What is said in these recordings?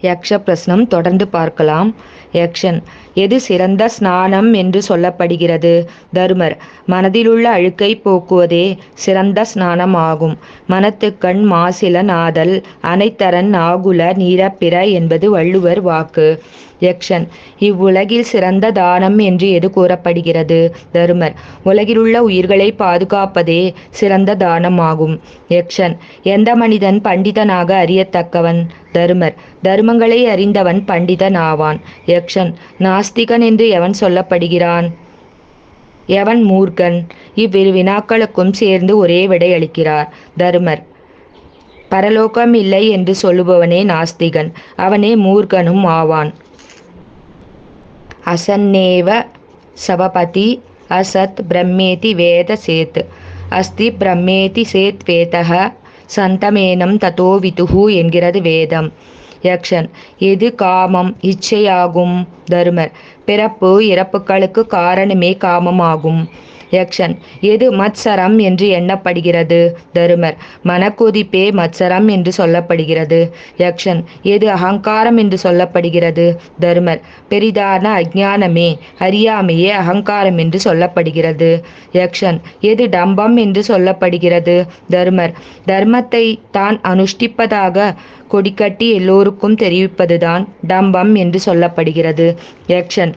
யக்ஷ பிரஸ்னம் தொடர்ந்து பார்க்கலாம். யக்ஷன்: எது சிறந்த ஸ்நானம் என்று சொல்லப்படுகிறது? தருமர்: மனதிலுள்ள அழுக்கை போக்குவதே சிறந்த ஸ்நானம் ஆகும். மனத்துக்கண் மாசில நாதல் அனைத்தரன் ஆகுல நீரப்பிற என்பது வள்ளுவர் வாக்கு. யக்ஷன்: இவ்வுலகில் சிறந்த தானம் என்று எது கூறப்படுகிறது? தருமர்: உலகிலுள்ள உயிர்களை பாதுகாப்பதே சிறந்த தானம் ஆகும். யக்ஷன்: எந்த மனிதன் பண்டிதனாக அறியத்தக்கவன்? தருமர்: தர்மங்களை அறிந்தவன் பண்டிதன் ஆவான். யக்ஷன்: நாஸ்திகன் என்று எவன் சொல்லப்படுகிறான்? எவன் மூர்க்கன்? இவ்விரு வினாக்களுக்கும் சேர்ந்து ஒரே விடை அளிக்கிறார் தருமர். பரலோகம் இல்லை என்று சொல்லுபவனே நாஸ்திகன், அவனே மூர்க்கனும் ஆவான். அசன்னேவ சவபதி அசத் பிரம்மேதி வேத சேத் அஸ்தி பிரம்மேதி சேத் வேதக சந்தமேனம் ததோ விதுஹு என்கிறது வேதம். யக்ஷன்: எது காமம் இச்சையாகும்? தருமர்: பிறப்பு இறப்புகளுக்கு காரணமே காமமாகும். யக்ஷன்: எது மத்சரம் என்று எண்ணப்படுகிறது? தருமர்: மனக்கொதிப்பே மத்சரம் என்று சொல்லப்படுகிறது. யக்ஷன்: எது அகங்காரம் என்று சொல்லப்படுகிறது? தருமர்: பெரிதான அஞ்ஞானமே அறியாமையே அகங்காரம் என்று சொல்லப்படுகிறது. யக்ஷன்: எது டம்பம் என்று சொல்லப்படுகிறது? தருமர்: தர்மத்தை தான் அனுஷ்டிப்பதாக கொடிக்கட்டி எல்லோருக்கும் தெரிவிப்பதுதான் டம்பம் என்று சொல்லப்படுகிறது. யக்ஷன்: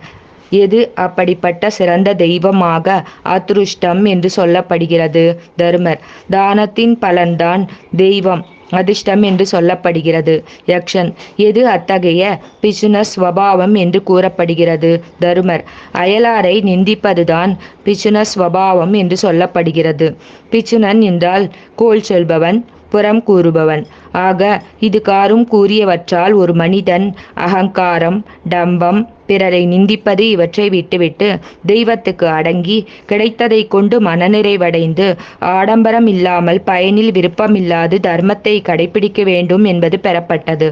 எது அப்படிப்பட்ட சிறந்த தெய்வமாக அதிருஷ்டம் என்று சொல்லப்படுகிறது? தருமர்: தானத்தின் பலன்தான் தெய்வம் அதிர்ஷ்டம் என்று சொல்லப்படுகிறது. யக்ஷன்: எது அத்தகைய பிசுன ஸ்வபாவம் என்று கூறப்படுகிறது? தருமர்: அயலாரை நிந்திப்பதுதான் பிசுன ஸ்வபாவம் என்று சொல்லப்படுகிறது. பிசுனன் என்றால் கோல் சொல்பவன், புறம் கூறுபவன். ஆக இது காரும் கூறியவற்றால் ஒரு மனிதன் அகங்காரம், டம்பம், பிறரை நிந்திப்பது இவற்றை விட்டுவிட்டு தெய்வத்துக்கு அடங்கி கிடைத்ததை கொண்டு மனநிறைவடைந்து ஆடம்பரம் இல்லாமல் பயனில் விருப்பமில்லாது தர்மத்தை கடைபிடிக்க வேண்டும் என்பது பெறப்பட்டது.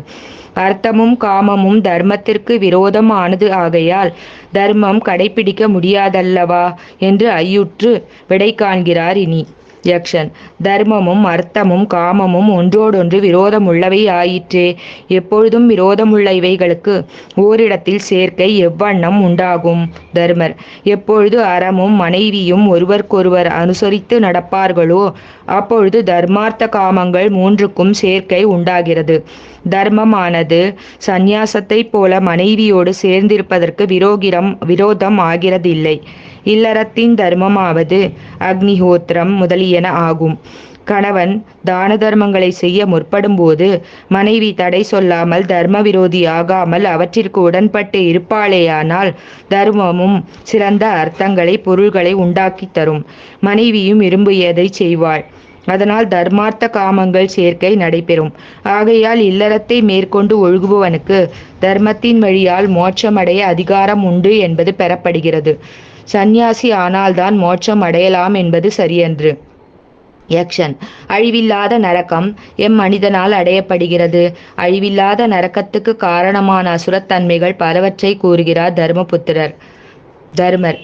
அர்த்தமும் காமமும் தர்மத்திற்கு விரோதமானது ஆகையால் தர்மம் கடைபிடிக்க முடியாதல்லவா என்று ஐயுற்று விடை காண்கிறார் இனி. யக்ஷன்: தர்மமும் அர்த்தமும் காமமும் ஒன்றோடொன்று விரோதமுள்ளவை ஆயிற்றே. எப்பொழுதும் விரோதமுள்ள இவைகளுக்கு ஓரிடத்தில் சேர்க்கை எவ்வண்ணம் உண்டாகும்? தர்மர்: எப்பொழுது அறமும் மனைவியும் ஒருவருக்கொருவர் அனுசரித்து நடப்பார்களோ அப்பொழுது தர்மார்த்த காமங்கள் மூன்றுக்கும் சேர்க்கை உண்டாகிறது. தர்மமானது சந்நியாசத்தைப் போல மனைவியோடு சேர்ந்திருப்பதற்கு விரோதம் ஆகிறதில்லை. இல்லறத்தின் தர்மமாவது அக்னிஹோத்திரம் முதலியன ஆகும். கணவன் தான தர்மங்களை செய்ய முற்படும்போது மனைவி தடை சொல்லாமல் தர்ம விரோதி ஆகாமல் அவற்றிற்கு உடன்பட்டு இருப்பாளேயானால் தர்மமும் சிறந்த அர்த்தங்களை பொருள்களை உண்டாக்கி தரும். மனைவியும் விரும்பியதை செய்வாள். அதனால் தர்மார்த்த காமங்கள் சேர்க்கை நடைபெறும். ஆகையால் இல்லறத்தை மேற்கொண்டு ஒழுகுபவனுக்கு தர்மத்தின் வழியால் மோட்சமடைய அதிகாரம் உண்டு என்பது பெறப்படுகிறது. சந்நியாசி ஆனால்தான் மோட்சம் அடையலாம் என்பது சரியன்று. யக்ஷன்: அழிவில்லாத நரகம் மனிதனால் அடையப்படுகிறது. அழிவில்லாத நரக்கத்துக்கு காரணமான அசுரத்தன்மைகள் பலவற்றை கூறுகிறார் தர்மபுத்திரர். தர்மர்: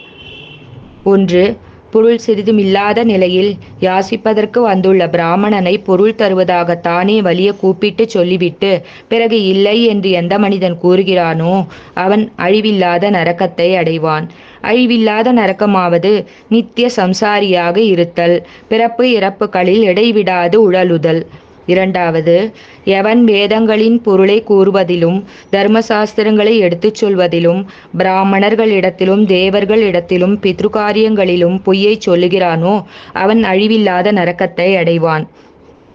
1. பொருள் சிறிதுமில்லாத நிலையில் யாசிப்பதற்கு வந்துள்ள பிராமணனை பொருள் தருவதாக தானே வலிய கூப்பிட்டு சொல்லிவிட்டு பிறகு இல்லை என்று எந்த மனிதன் கூறுகிறானோ அவன் அழிவில்லாத நரக்கத்தை அடைவான். அழிவில்லாத நரக்கமாவது நித்திய சம்சாரியாக இருத்தல், பிறப்பு இறப்புகளில் இடைவிடாது உழலுதல். 2. எவன் வேதங்களின் பொருளை கூறுவதிலும் தர்மசாஸ்திரங்களை எடுத்துச் சொல்வதிலும் பிராமணர்களிடத்திலும் தேவர்களிடத்திலும் பித்ருகாரியங்களிலும் பொய்யை சொல்லுகிறானோ அவன் அழிவில்லாத நரக்கத்தை அடைவான்.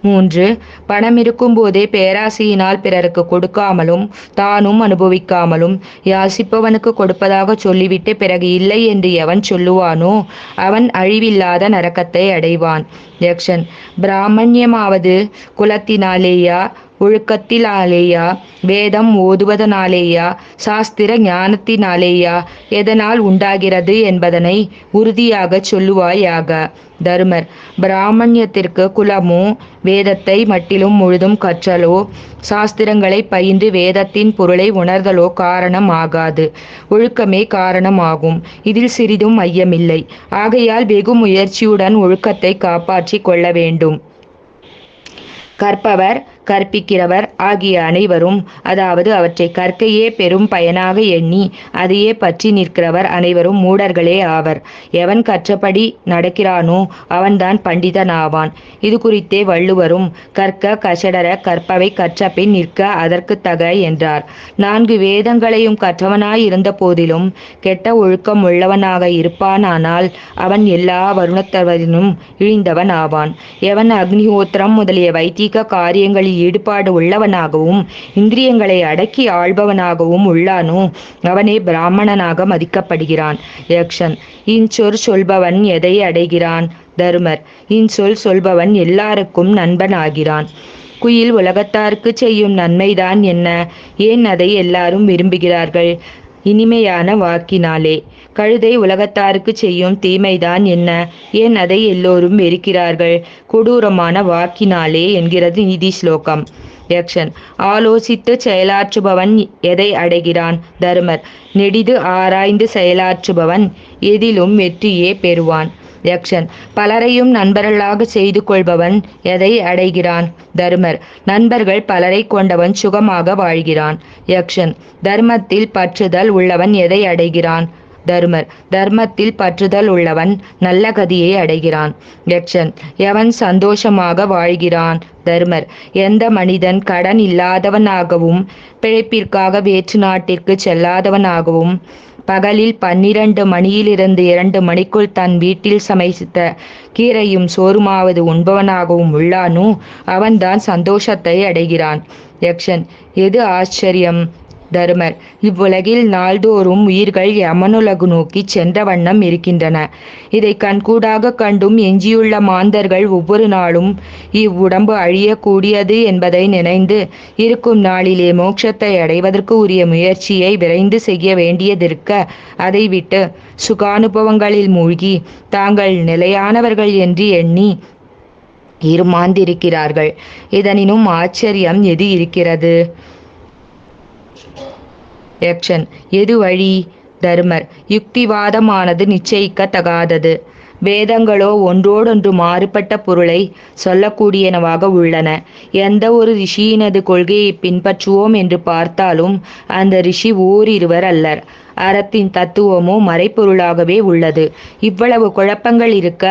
3. பணம் இருக்கும்போதே பேராசையினால் பிறருக்கு கொடுக்காமலும் தானும் அனுபவிக்காமலும் யாசிப்பவனுக்கு கொடுப்பதாக சொல்லிவிட்டு பிறகு இல்லை என்று எவன் சொல்லுவானோ அவன் அழிவில்லாத நரக்கத்தை அடைவான். யக்ஷன்: பிராமணியமாவது குலத்தினாலேயா, ஒழுக்கத்தினாலேயா, வேதம் ஓதுவதனாலேயா, சாஸ்திர ஞானத்தினாலேயா, எதனால் உண்டாகிறது என்பதனை உறுதியாக சொல்லுவாயாக. தருமர்: பிராமணியத்திற்கு குலமோ வேதத்தை மட்டிலும் முழுதும் கற்றலோ சாஸ்திரங்களை பயின்று வேதத்தின் பொருளை உணர்தலோ காரணம் ஆகாது. ஒழுக்கமே காரணமாகும். இதில் சிறிதும் ஐயமில்லை. ஆகையால் வெகு முயற்சியுடன் ஒழுக்கத்தை காப்பாற்றி கொள்ள வேண்டும். கற்பவர் கற்பிக்கிறவர் ஆகிய அனைவரும், அதாவது அவற்றை கற்கையே பெரும் பயனாக எண்ணி அதையே பற்றி நிற்கிறவர் அனைவரும் மூடர்களே ஆவர். எவன் கற்றபடி நடக்கிறானோ அவன்தான் பண்டிதன் ஆவான். இது குறித்தே வள்ளுவரும் கற்க கசடர கற்பவை கற்றபின் நிற்க அதற்கு தக என்றார். 4 வேதங்களையும் கற்றவனாய் இருந்த போதிலும் கெட்ட ஒழுக்கம் உள்ளவனாக இருப்பானானால் அவன் எல்லா வருணத்தவரினும் இழிந்தவன் ஆவான். எவன் அக்னிஹோத்திரம் முதலிய வைதீக காரியங்களில் ஈடுபாடு உள்ளவனாகவும் இந்திரியங்களை அடக்கி ஆள்பவனாகவும் உள்ளானோ அவனே பிராமணனாக மதிக்கப்படுகிறான். யக்ஷன். இன்சொற் சொல்பவன் எதை அடைகிறான்? தருமர். இன்சொல் சொல்பவன் எல்லாருக்கும் நண்பன் ஆகிறான். குயில் உலகத்தாருக்கு செய்யும் நன்மைதான் என்ன? ஏன் அதை எல்லாரும் விரும்புகிறார்கள்? இனிமையான வாக்கினாலே. கழுதை உலகத்தாருக்கு செய்யும் தீமைதான் என்ன? ஏன் அதை எல்லோரும் வெறுக்கிறார்கள்? கொடூரமான வாக்கினாலே என்கிறது நீதி ஸ்லோகம். யக்ஷன். ஆலோசித்து செயலாற்றுபவன் எதை அடைகிறான்? தருமர். நெடிது ஆராய்ந்து செயலாற்றுபவன் எதிலும் வெற்றியே பெறுவான். யக்ஷன். பலரையும் நண்பர்களாக செய்து கொள்பவன் எதை அடைகிறான்? தருமர். நண்பர்கள் பலரை கொண்டவன் சுகமாக வாழ்கிறான். யக்ஷன். தர்மத்தில் பற்றுதல் உள்ளவன் எதை அடைகிறான்? தருமர். தர்மத்தில் பற்றுதல் உள்ளவன் நல்ல கதியை அடைகிறான். யக்ஷன். எவன் சந்தோஷமாக வாழ்கிறான்? தருமர். எந்த மனிதன் கடன் இல்லாதவனாகவும் பிழைப்பிற்காக வேற்று நாட்டிற்கு செல்லாதவனாகவும் பகலில் 12 மணியிலிருந்து 2 மணிக்குள் தன் வீட்டில் சமைத்த கீரையும் சோறுமாவது உண்பவனாகவும் உள்ளானோ அவன்தான் சந்தோஷத்தை அடைகிறான். யக்ஷன். எது ஆச்சரியம்? தருமர். இவ்வுலகில் நாள்தோறும் உயிர்கள் யமனுலகு நோக்கி சென்ற வண்ணம் இருக்கின்றன. இதை கண்கூடாக கண்டும் எஞ்சியுள்ள மாந்தர்கள் ஒவ்வொரு நாளும் இவ்வுடம்பு அழியக்கூடியது என்பதை நினைந்து இருக்கும் நாளிலே மோட்சத்தை அடைவதற்கு உரிய முயற்சியை விரைந்து செய்ய வேண்டியதிருக்க அதை விட்டு சுகானுபவங்களில் மூழ்கி தாங்கள் நிலையானவர்கள் என்று எண்ணி இருமாந்திருக்கிறார்கள். இதனினும் ஆச்சரியம் எது இருக்கிறது? யக்ஷன். எது வழி? தருமர். யுக்திவாதமானது நிச்சயிக்கத்தகாதது. வேதங்களோ ஒன்றோடொன்று மாறுபட்ட பொருளை சொல்லக்கூடியனவாக உள்ளன. எந்த ஒரு ரிஷியினது கொள்கையை பின்பற்றுவோம் என்று பார்த்தாலும் அந்த ரிஷி ஓரிருவர் அல்லர். அறத்தின் தத்துவமோ மறைப்பொருளாகவே உள்ளது. இவ்வளவு குழப்பங்கள் இருக்க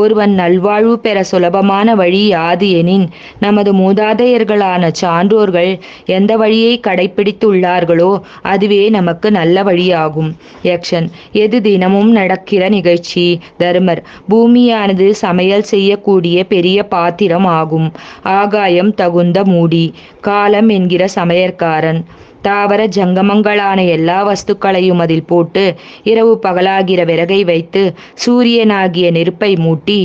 ஒருவன் நல்வாழ்வு பெற சுலபமான வழி யாது எனின் நமது மூதாதையர்களான சான்றோர்கள் எந்த வழியை கடைப்பிடித்துள்ளார்களோ அதுவே நமக்கு நல்ல வழியாகும். யக்ஷன். எது தினமும் நடக்கிற நிகழ்ச்சி? தருமர். பூமியானது சமையல் செய்யக்கூடிய பெரிய பாத்திரம் ஆகும். ஆகாயம் தகுந்த மூடி, காலம் என்கிற சமையற்காரன். தாவர ஜங்கமங்களான எல்லா வஸ்துக்களையும் அதில் போட்டு இரவு பகலாகிற விறகை வைத்து சூரியனாகிய நெருப்பை மூட்டி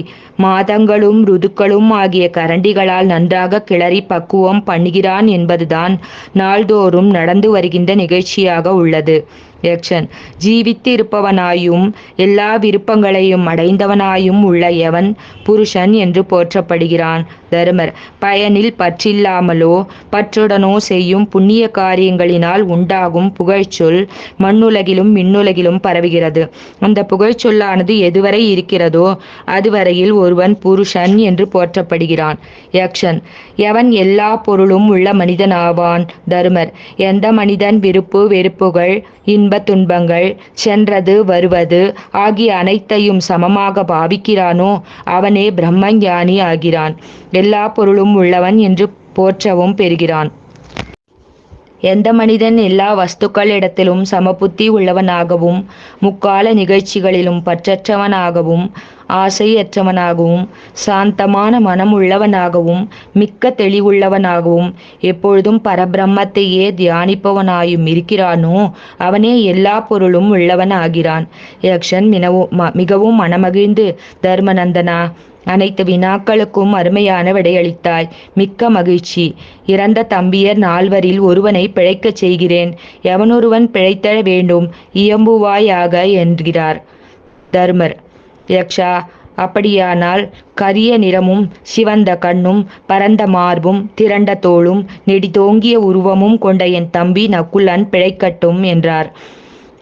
மாதங்களும் ருதுக்களும் ஆகிய கரண்டிகளால் நன்றாக கிளறி பக்குவம் பண்ணுகிறான் என்பதுதான் நாள்தோறும் நடந்து வருகின்ற நிகழ்ச்சியாக உள்ளது. யக்ஷன். ஜீவித்து இருப்பவனாயும் எல்லா விருப்பங்களையும் அடைந்தவனாயும் உள்ள எவன் புருஷன் என்று போற்றப்படுகிறான்? தருமர். பயனில் பற்றில்லாமலோ பற்றுடனோ செய்யும் புண்ணிய காரியங்களினால் உண்டாகும் புகழ்ச்சொல் மண்ணுலகிலும் விண்ணுலகிலும் பரவுகிறது. அந்த புகழ்ச்சொல்லானது எதுவரை இருக்கிறதோ அதுவரையில் ஒருவன் புருஷன் என்று போற்றப்படுகிறான். யக்ஷன். எவன் எல்லா பொருளும் உள்ள மனிதன் ஆவான்? தருமர். எந்த மனிதன் விருப்பு வெறுப்புகள் இன்ப துன்பங்கள் சென்றது வருவது ஆகிய அனைத்தையும் சமமாக பாவிக்கிறானோ அவனே பிரம்மஞானி ஆகிறான். எல்லா பொருளும் உள்ளவன் என்று போற்றவும் பெறுகிறான். எந்த மனிதன் எல்லா வஸ்துக்களிடத்திலும் சமபுத்தி உள்ளவனாகவும் முக்கால நிகழ்ச்சிகளிலும் பற்றற்றவனாகவும் ஆசையற்றவனாகவும் சாந்தமான மனம் உள்ளவனாகவும் மிக்க தெளிவுள்ளவனாகவும் எப்பொழுதும் பரபிரம்மத்தையே தியானிப்பவனாயும் இருக்கிறானோ அவனே எல்லா பொருளும் உள்ளவன் ஆகிறான். யக்ஷன். மிகவும் மனமகிழ்ந்து தர்மநந்தனா, அனைத்து வினாக்களுக்கும் அருமையான விடையளித்தாய். மிக்க மகிழ்ச்சி. இறந்த தம்பியர் 4வரில் ஒருவனை பிழைக்கச் செய்கிறேன். எவனொருவன் பிழைத்தழ வேண்டும் இயம்புவாயாக என்கிறார். தர்மர். யக்ஷா. அப்படியானால் கரிய நிறமும் சிவந்த கண்ணும் பரந்த மார்பும் திரண்ட தோளும் நெடிதோங்கிய உருவமும் கொண்ட என் தம்பி நக்குலன் பிழைக்கட்டும் என்றார்.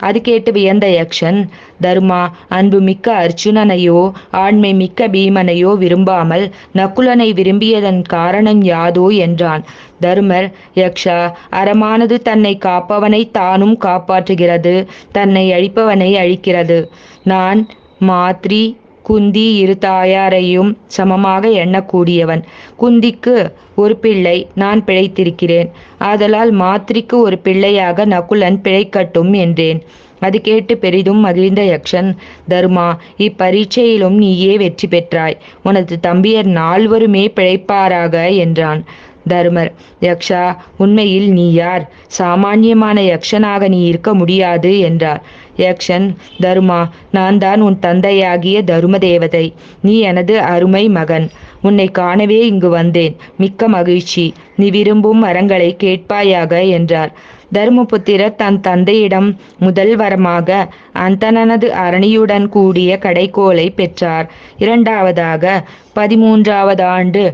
அது கேட்டு வியந்த யக்ஷன், தர்மா அன்பு மிக்க அர்ஜுனனையோ ஆண்மை மிக்க பீமனையோ விரும்பாமல் நக்குலனை விரும்பியதன் காரணம் யாதோ என்றான். தருமர், யக்ஷா, அறமானது தன்னை காப்பவனை தானும் காப்பாற்றுகிறது, தன்னை அழிப்பவனை அழிக்கிறது. நான் மாத்ரி குந்தி இரு தாயாரையும் சமமாக எண்ணக்கூடியவன். குந்திக்கு ஒரு பிள்ளை, நான் பிழைத்திருக்கிறேன். ஆதலால் மாத்ரிக்கு ஒரு பிள்ளையாக நகுலன் பிழைக்கட்டும் என்றேன். அது கேட்டு பெரிதும் மகிழ்ந்த யக்ஷன், தர்மா, இப்பரீட்சையிலும் நீயே வெற்றி பெற்றாய். உனது தம்பியர் 4வருமே பிழைப்பாராக என்றான். தருமர், யக்ஷா, உண்மையில் நீ யார்? சாமானியமான யக்ஷனாக நீ இருக்க முடியாது என்றார். யக்ஷன், தருமா, நான் தான் உன் தந்தையாகிய தரும தேவதை. நீ எனது அருமை மகன். உன்னை காணவே இங்கு வந்தேன். மிக்க மகிழ்ச்சி. நீ விரும்பும் வரங்களை கேட்பாயாக என்றார். தருமபுத்திரர் தன் தந்தையிடம் முதல் வரமாக அந்தணனது அரணியுடன் கூடிய கடைக்கோலை பெற்றார். இரண்டாவதாக 13வது ஆண்டு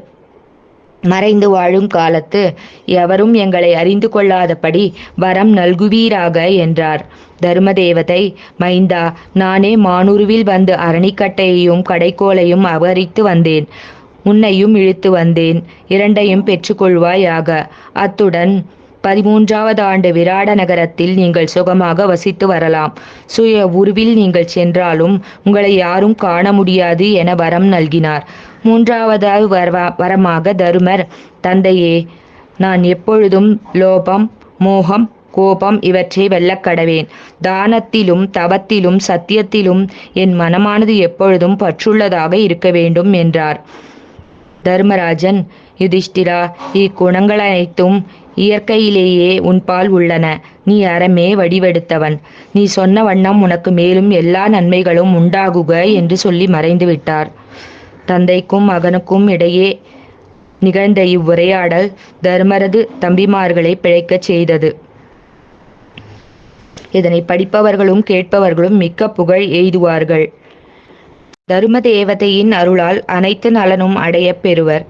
மறைந்து வாழும் காலத்து எவரும் எங்களை அறிந்து கொள்ளாதபடி வரம் நல்குவீராக என்றார். தர்மதேவதை, மைந்தா, நானே மானுருவில் வந்து அரணிக்கட்டையையும் கடைக்கோலையும் அபகரித்து வந்தேன். உன்னையும் இழுத்து வந்தேன். இரண்டையும் பெற்றுக்கொள்வாயாக. அத்துடன் 13வது ஆண்டு விராட நகரத்தில் நீங்கள் சுகமாக வசித்து வரலாம். சுய உருவில் நீங்கள் சென்றாலும் உங்களை யாரும் காண முடியாது என வரம் நல்கினார். 3வது வரமாக தருமர், தந்தையே, நான் எப்பொழுதும் லோபம், மோகம், கோபம் இவற்றை வெல்லக்கடவேன். தானத்திலும் தவத்திலும் சத்தியத்திலும் என் மனமானது எப்பொழுதும் பற்றுள்ளதாக இருக்க வேண்டும் என்றார். தர்மராஜன், யுதிஷ்டிரா, இக்குணங்கள் அனைத்தும் இயற்கையிலேயே உன்பால் உள்ளன. நீ அறமே வடிவெடுத்தவன். நீ சொன்ன வண்ணம் உனக்கு மேலும் எல்லா நன்மைகளும் உண்டாகுக என்று சொல்லி மறைந்து விட்டார். தந்தைக்கும் மகனுக்கும் இடையே நிகழ்ந்த இவ்வுரையாடல் தர்மரது தம்பிமார்களை பிழைக்கச் செய்தது. இதனை படிப்பவர்களும் கேட்பவர்களும் மிக்க புகழ் எய்துவார்கள். தரும தேவதையின் அருளால் அனைத்து நலனும் அடையப் பெறுவர்.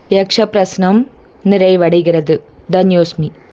யக்ஷ பிரஸ்னம் நிறைவடைகிறது. தன்யோஸ்மி.